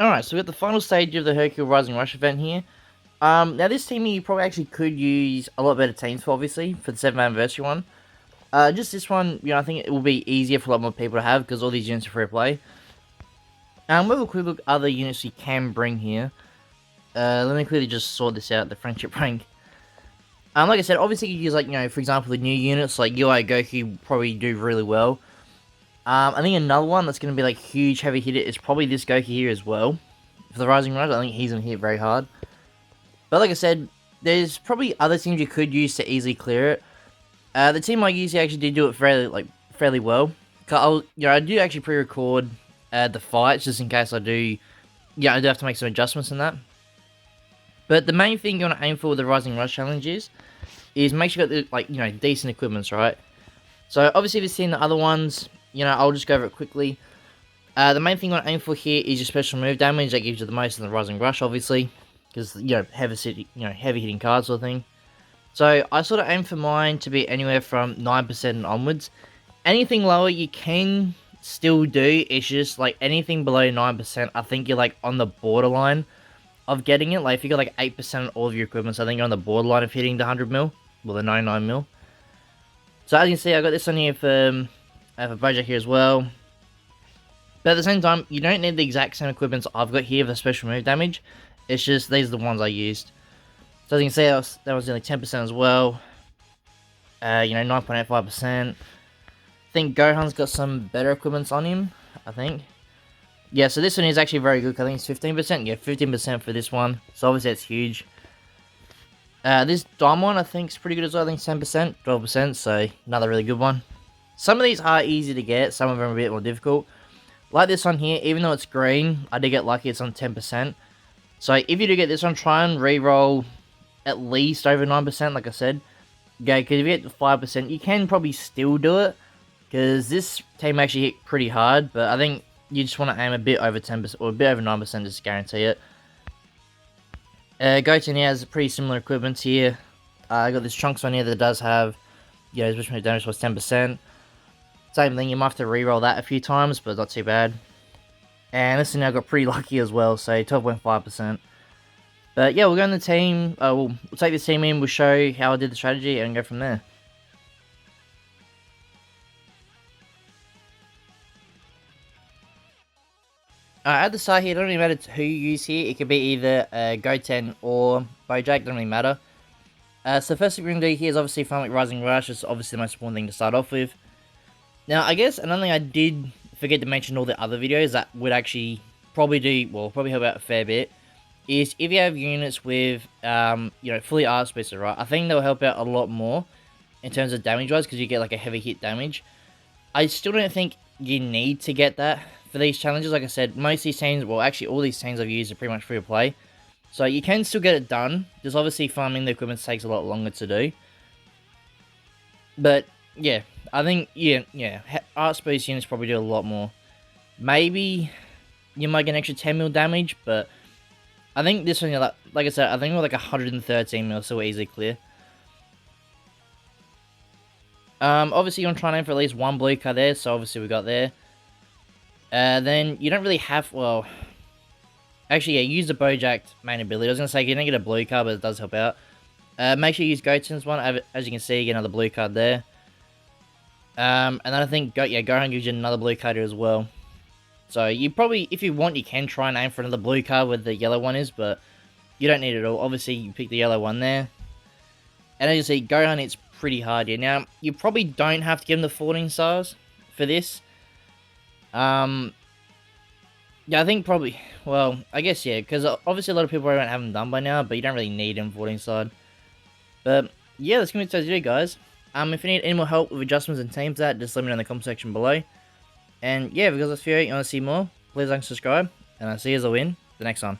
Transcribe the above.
Alright, so we got the final stage of the Hercule Rising Rush event here. Now this team here you probably actually could use a lot better teams for, obviously, for the 7th anniversary one. Just this one, I think it will be easier for a lot more people to have, because all these units are free to play. We'll have a quick look at other units you can bring here. Let me quickly just sort this out, the friendship rank. Like I said, obviously you could use, like, for example, the new units, like UI Goku probably do really well. I think another one that's going to be, like, huge heavy hitter is probably this Goku here as well. For the Rising Rush, I think he's going to hit very hard. But like I said, there's probably other teams you could use to easily clear it. The team I use actually did do it fairly well. I do actually pre-record the fights just in case I do. Yeah, I do have to make some adjustments in that. But the main thing you want to aim for with the Rising Rush challenge is make sure you got the, decent equipments, right? So obviously, if you've seen the other ones, I'll just go over it quickly. The main thing you want to aim for here is your special move damage. That gives you the most in the Rising Rush, obviously, because heavy hitting cards sort of thing. So I sort of aim for mine to be anywhere from 9% and onwards. Anything lower you can still do. It's just like anything below 9%, I think you're like on the borderline of getting it. Like if you got like 8% on all of your equipment, I think you're on the borderline of hitting the 100 mil, well the 99 mil. So as you can see, I got this on here for Bojack here as well. But at the same time, you don't need the exact same equipment I've got here for special move damage. It's just these are the ones I used. So as you can see, that was nearly 10% as well. 9.85%. I think Gohan's got some better equipment on him, I think. Yeah, so this one is actually very good. I think it's 15%. Yeah, 15% for this one. So obviously it's huge. This Diamond I think is pretty good as well. I think 10%, 12%. So another really good one. Some of these are easy to get. Some of them are a bit more difficult. Like this one here, even though it's green, I did get lucky. It's on 10%. So if you do get this one, try and re-roll at least over 9%, like I said. Okay, because if you get 5%, you can probably still do it. Because this team actually hit pretty hard, but I think you just want to aim a bit over 10% or a bit over 9% just to guarantee it. Goten here has pretty similar equipment here. I got this Trunks on here that does have, special damage was 10%. Same thing, you might have to re-roll that a few times, but not too bad. And this one I got pretty lucky as well, so 12.5%. But yeah, we'll go in the team. We'll take this team in, we'll show how I did the strategy, and go from there. At the start here, it doesn't really matter who you use here. It could be either Goten or Bojack, doesn't really matter. So the first thing we're going to do here is obviously farm like Rising Rush. It's obviously the most important thing to start off with. Now, I guess another thing I did forget to mention in all the other videos that would actually probably help out a fair bit, is if you have units with, fully art spacer, right? I think they'll help out a lot more in terms of damage-wise, because you get like a heavy hit damage. I still don't think you need to get that for these challenges. Like I said, most of these teams, well, actually all these teams I've used are pretty much free to play. So you can still get it done. Just obviously farming the equipment takes a lot longer to do. But yeah, I think, art space units probably do a lot more. Maybe you might get an extra 10 mil damage, but I think this one, like I said, I think we're like 113 mil, so we're easily clear. Obviously you want to try and aim for at least one blue card there, so obviously we got there. Then you don't really have, well, actually yeah, use the Bojack main ability. I was going to say you don't get a blue card, but it does help out. Make sure you use Goten's one, as you can see, you get another blue card there. And then I think, Gohan gives you another blue card here as well. So you probably, if you want, you can try and aim for another blue card where the yellow one is, but you don't need it all. Obviously, you pick the yellow one there. And as you see, Gohan hits pretty hard here. Now, you probably don't have to give him the 14 stars for this. Yeah, I think probably, well, I guess, yeah, because obviously a lot of people probably won't have them done by now, but you don't really need him 14 star. But, yeah, that's going to be today's video, guys. If you need any more help with adjustments and teams that, just let me know in the comment section below. And, yeah, if you guys are fearing you want to see more, please like and subscribe, and I'll see you as I win the next one.